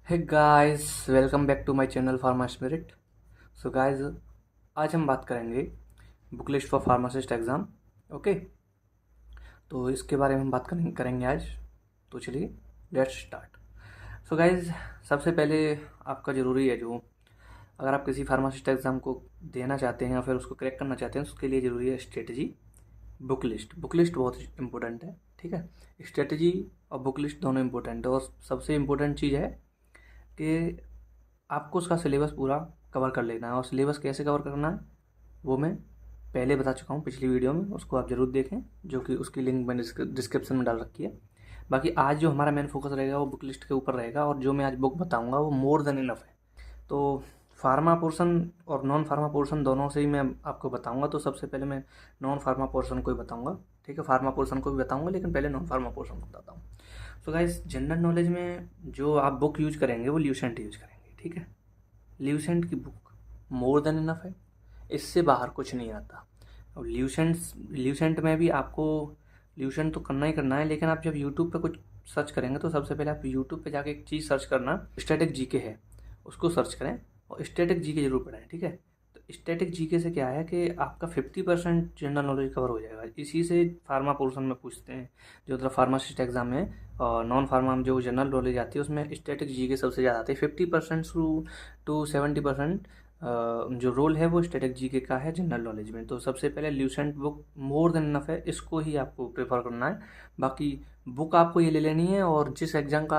Hey guys, welcome back to my channel Pharma Spirit. So guys, आज हम बात करेंगे book list for pharmacist exam. Okay, तो इसके बारे में हम बात करेंगे आज। तो चलिए लेट्स स्टार्ट। सो गाइस, सबसे पहले आपका ज़रूरी है जो अगर आप किसी फार्मासिस्ट एग्ज़ाम को देना चाहते हैं या फिर उसको क्रैक करना चाहते हैं, उसके लिए ज़रूरी है स्ट्रेटजी, बुक लिस्ट बहुत इंपॉर्टेंट है। ठीक है, स्ट्रेटजी और बुक लिस्ट दोनों इंपॉर्टेंट है। और सबसे इम्पोर्टेंट चीज़ है कि आपको उसका सिलेबस पूरा कवर कर लेना है। और सिलेबस कैसे कवर करना है वो मैं पहले बता चुका हूँ पिछली वीडियो में, उसको आप ज़रूर देखें, जो कि उसकी लिंक मैंने डिस्क्रिप्शन में डाल रखी है। बाकी आज जो हमारा मेन फोकस रहेगा वो बुक लिस्ट के ऊपर रहेगा, और जो मैं आज बुक बताऊँगा वो मोर देन इनफ है। तो फार्मा पोर्शन और नॉन फार्मा पोर्शन दोनों से ही मैं आपको बताऊंगा। तो सबसे पहले मैं नॉन फार्मा पोर्शन को ही बताऊंगा। ठीक है, फार्मा पोर्शन को भी बताऊंगा, लेकिन पहले नॉन फार्मा पोर्शन को बताता हूँ। सो गाइस, जनरल नॉलेज में जो आप बुक यूज करेंगे वो ल्यूसेंट यूज करेंगे। ठीक है, ल्यूसेंट की बुक मोर देन इनफ है, इससे बाहर कुछ नहीं आता। और ल्यूसेंट में भी आपको ल्यूसेंट तो करना ही करना है, लेकिन आप जब यूट्यूब पे कुछ सर्च करेंगे तो सबसे पहले आप यूट्यूब पे जाके एक चीज़ सर्च करना, स्टैटिक जीके है, उसको सर्च करें और स्टैटिक जीके जरूर पढ़ें। ठीक है, तो स्टैटिक जीके से क्या है कि आपका 50% जनरल नॉलेज कवर हो जाएगा। इसी से फार्मा पोर्शन में पूछते हैं, जो मतलब फार्मासिस्ट एग्जाम में और नॉन फार्मा में जो जनरल नॉलेज आती है उसमें स्टैटिक जीके सबसे ज़्यादा आती है। 50% टू 70% जो रोल है वो स्टैटिक जीके का है जनरल नॉलेज में। तो सबसे पहले Lucent book more than enough है, इसको ही आपको प्रेफर करना है। बाकी बुक आपको ये ले लेनी है, और जिस एग्जाम का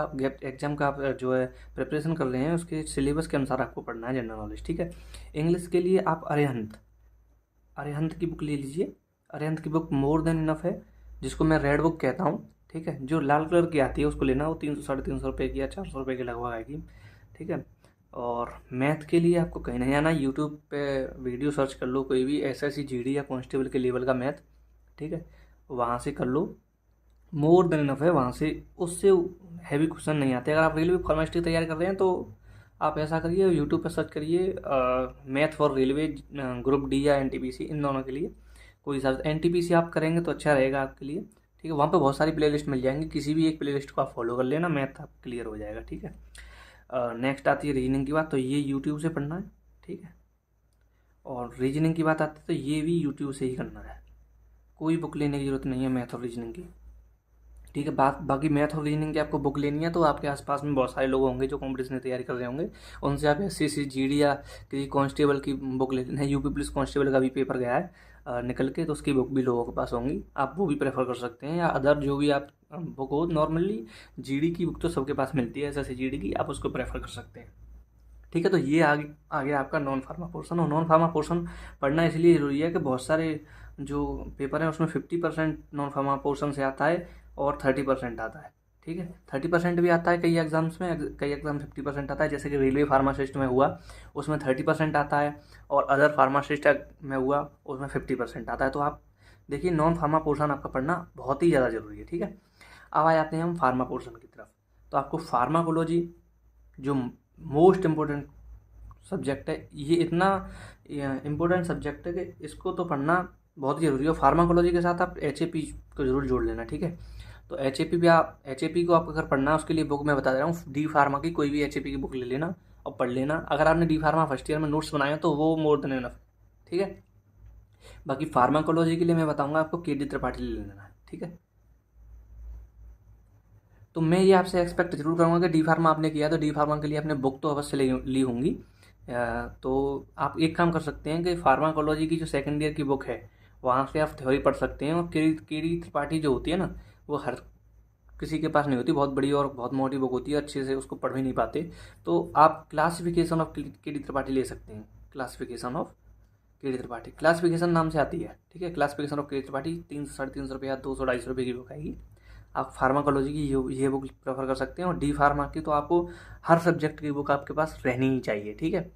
आप जो है प्रिपरेशन कर रहे हैं उसके सिलेबस के अनुसार आपको पढ़ना है जनरल नॉलेज। ठीक है, इंग्लिश के लिए आप अरिहंत अरिहंत की बुक ले लीजिए। अरिहंत की बुक मोर देन इनफ है, जिसको मैं रेड बुक कहता हूँ। ठीक है, जो लाल कलर की आती है उसको लेना, वो 300 साढ़े 300 रुपये की या 400 रुपये की लगभग आएगी। ठीक है, और मैथ के लिए आपको कहीं नहीं जाना, यूट्यूब पे वीडियो सर्च कर लो, कोई भी एसएससी जीडी या कांस्टेबल के लेवल का मैथ। ठीक है, वहाँ से कर लो, मोर देन इनफ है वहाँ से। उससे हैवी क्वेश्चन नहीं आते। अगर आप रेलवे फॉर्मेलिटी तैयार कर रहे हैं तो आप ऐसा करिए, यूट्यूब पर सर्च करिए math for railway group D या एनटीपीसी, इन दोनों के लिए कोई सा एनटीपीसी आप करेंगे तो अच्छा रहेगा आपके लिए। ठीक है, वहाँ पे बहुत सारी प्लेलिस्ट मिल जाएंगी, किसी भी एक प्लेलिस्ट को आप फॉलो कर लेना, मैथ आप क्लियर हो जाएगा। ठीक है, नेक्स्ट आती है रीजनिंग की बात, तो ये यूट्यूब से पढ़ना है। ठीक है, और रीजनिंग की बात आती है तो ये भी यूट्यूब से ही करना है, कोई बुक लेने की जरूरत नहीं है मैथ और रीजनिंग की। ठीक है, बात बाकी मैथ और रीजनिंग की आपको बुक लेनी है तो आपके आसपास में बहुत सारे लोग होंगे जो कॉम्पिटिशन की तैयारी कर रहे होंगे, उनसे आप एसएससी जीडी या किसी कांस्टेबल की बुक ले लेना। यूपी पुलिस कांस्टेबल का भी पेपर गया है निकल के, तो उसकी बुक भी लोगों के पास होंगी, आप वो भी प्रेफर कर सकते हैं। या अदर जो भी आप बुक हो, नॉर्मली जीडी की बुक तो सबके पास मिलती है, एसएससी जीडी की, आप उसको प्रेफर कर सकते हैं। ठीक है, तो ये आगे आगे आपका नॉन फार्मा पोर्शन। और नॉन फार्मा पोर्शन पढ़ना इसलिए ज़रूरी है कि बहुत सारे जो पेपर हैं उसमें 50% नॉन फार्मा पोर्शन से आता है और 30% आता है। ठीक है, 30% भी आता है कई एग्जाम्स में, कई एग्जाम 50% आता है, जैसे कि रेलवे फार्मासिस्ट में हुआ उसमें 30% आता है, और अदर फार्मासिस्ट में हुआ उसमें 50% आता है। तो आप देखिए, नॉन फार्मा पोर्शन आपका पढ़ना बहुत ही ज़्यादा ज़रूरी है। ठीक है, अब आ जाते हैं हम फार्मा पोर्शन की तरफ। तो आपको फार्माकोलॉजी जो मोस्ट इम्पोर्टेंट सब्जेक्ट है, ये इतना इम्पोर्टेंट सब्जेक्ट है कि इसको तो पढ़ना बहुत ही ज़रूरी है। फार्माकोलॉजी के साथ आप एच को जरूर जोड़ लेना। ठीक है, तो एच को आपको अगर पढ़ना है उसके लिए बुक मैं बता दे रहा हूँ, डी फार्मा की कोई भी एच की बुक ले लेना और पढ़ लेना। अगर आपने डी फार्मा फर्स्ट ईयर में नोट्स बनाए तो वो मोर देन इनफ। ठीक है, बाकी फार्माकोलॉजी के लिए मैं बताऊंगा आपको के डी त्रिपाठी ले लेना है। ठीक है, तो मैं ये आपसे एक्सपेक्ट जरूर करूँगा कि डी फार्मा आपने किया तो डी फार्मा के लिए आपने बुक तो अवश्य ली होंगी। तो आप एक काम कर सकते हैं कि फार्माकोलॉजी की जो सेकंड ईयर की बुक है वहाँ से आप थ्योरी पढ़ सकते हैं। और केडी त्रिपाठी जो होती है ना, वो हर किसी के पास नहीं होती, बहुत बड़ी और बहुत मोटी बुक होती है, अच्छे से उसको पढ़ भी नहीं पाते। तो आप क्लासिफिकेशन ऑफ के डी त्रिपाठी ले सकते हैं। क्लासिफिकेशन ऑफ के डी त्रिपाठी, क्लासिफिकेशन नाम से आती है। ठीक है, क्लासिफिकेशन ऑफ के डी त्रिपाठी 300 साढ़े 300 रुपये या 200 250 रुपये की बुक आएगी। आप फार्माकोलॉजी की ये बुक प्रेफर कर सकते हैं। और डी फार्मा की तो आपको हर सब्जेक्ट की बुक आपके पास रहनी ही चाहिए। ठीक है,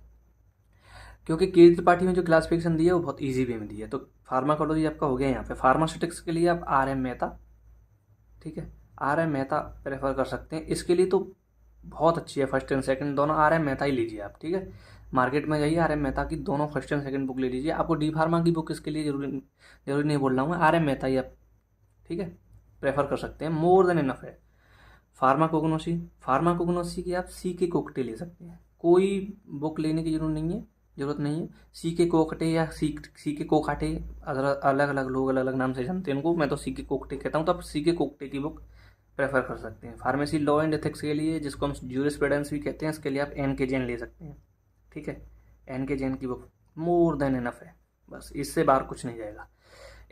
क्योंकि के त्रिपाठी में जो क्लासिफिकेशन दी है वो बहुत इजी वे में दी है। तो फार्माकोलॉजी आपका हो गया यहाँ पे। फार्मास्यूटिक्स के लिए आप आर एम मेहता, ठीक है, आर एम मेहता प्रेफर कर सकते हैं। इसके लिए तो बहुत अच्छी है, फर्स्ट एंड सेकंड दोनों आर एम मेहता ही लीजिए आप। ठीक है, मार्केट में जाइए, आर एम मेहता की दोनों फर्स्ट एंड सेकंड बुक ले लीजिए। आपको डी फार्मा की बुक इसके लिए जरूरी नहीं बोल रहा हूँ मैं, आर एम मेहता ही आप, ठीक है, प्रेफर कर सकते हैं, मोर देन इनफ है। फार्माकोग्नोसी की आप सी के कोकटे ले सकते हैं, कोई बुक लेने की जरूरत नहीं है। सी के कोकटे या सी के कोकाटे, अगर अलग अलग लोग अलग अलग नाम से जानते हैं उनको, मैं तो सी के कोकटे कहता हूँ, तो आप सी के कोकटे की बुक प्रेफर कर सकते हैं। फार्मेसी लॉ एंड एथिक्स के लिए, जिसको हम ज्यूरिस्प्रूडेंस भी कहते हैं, इसके लिए आप एन के जैन ले सकते हैं। ठीक है, एन के जैन की बुक मोर देन इनफ है, बस इससे बाहर कुछ नहीं जाएगा।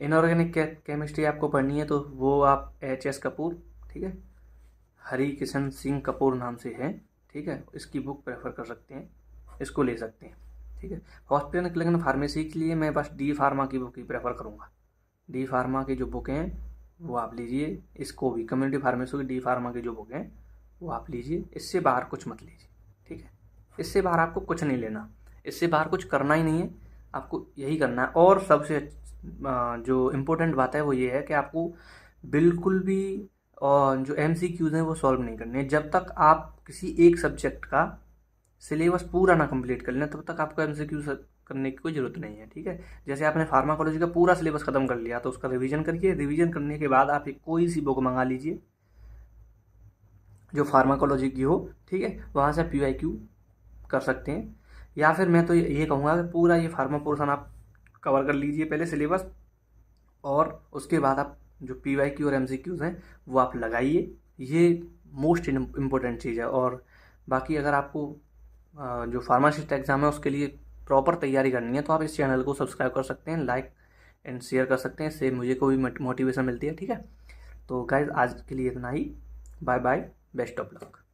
इनऑर्गेनिक केमिस्ट्री आपको पढ़नी है तो वो आप HS कपूर, ठीक है, हरि किशन सिंह कपूर नाम से है, ठीक है, इसकी बुक प्रेफर कर सकते हैं, इसको ले सकते हैं। ठीक है, हॉस्पिटल क्लिनिकल फार्मेसी के लिए मैं बस डी फार्मा की बुक ही प्रेफर करूँगा। डी फार्मा की जो बुक हैं वो आप लीजिए, इसको भी कम्युनिटी फार्मेसी की डी फार्मा की जो बुक हैं वो आप लीजिए, इससे बाहर कुछ मत लीजिए। ठीक है, इससे बाहर आपको कुछ नहीं लेना, इससे बाहर कुछ करना ही नहीं है, आपको यही करना है। और सबसे जो इम्पोर्टेंट बात है वो ये है कि आपको बिल्कुल भी जो MCQs हैं वो सॉल्व नहीं करने। जब तक आप किसी एक सब्जेक्ट का सिलेबस पूरा ना कंप्लीट कर लें तब तक आपको MCQ करने की कोई ज़रूरत नहीं है। ठीक है, जैसे आपने फार्माकोलॉजी का पूरा सिलेबस खत्म कर लिया तो उसका रिवीजन करिए, रिवीजन करने के बाद आप एक कोई सी बुक मंगा लीजिए जो फार्माकोलॉजी की हो, ठीक है, वहाँ से PYQ कर सकते हैं। या फिर मैं तो ये कहूँगा कि पूरा ये फार्मा पोर्शन आप कवर कर लीजिए पहले सिलेबस, और उसके बाद आप जो PYQ और MCQs हैं वो आप लगाइए, ये मोस्ट इम्पोर्टेंट चीज़ है। और बाकी अगर आपको जो फार्मासिस्ट एग्ज़ाम है उसके लिए प्रॉपर तैयारी करनी है तो आप इस चैनल को सब्सक्राइब कर सकते हैं, लाइक एंड शेयर कर सकते हैं, इससे मुझे कोई मोटिवेशन मिलती है। ठीक है, तो गाइज आज के लिए इतना ही, bye bye, best of luck.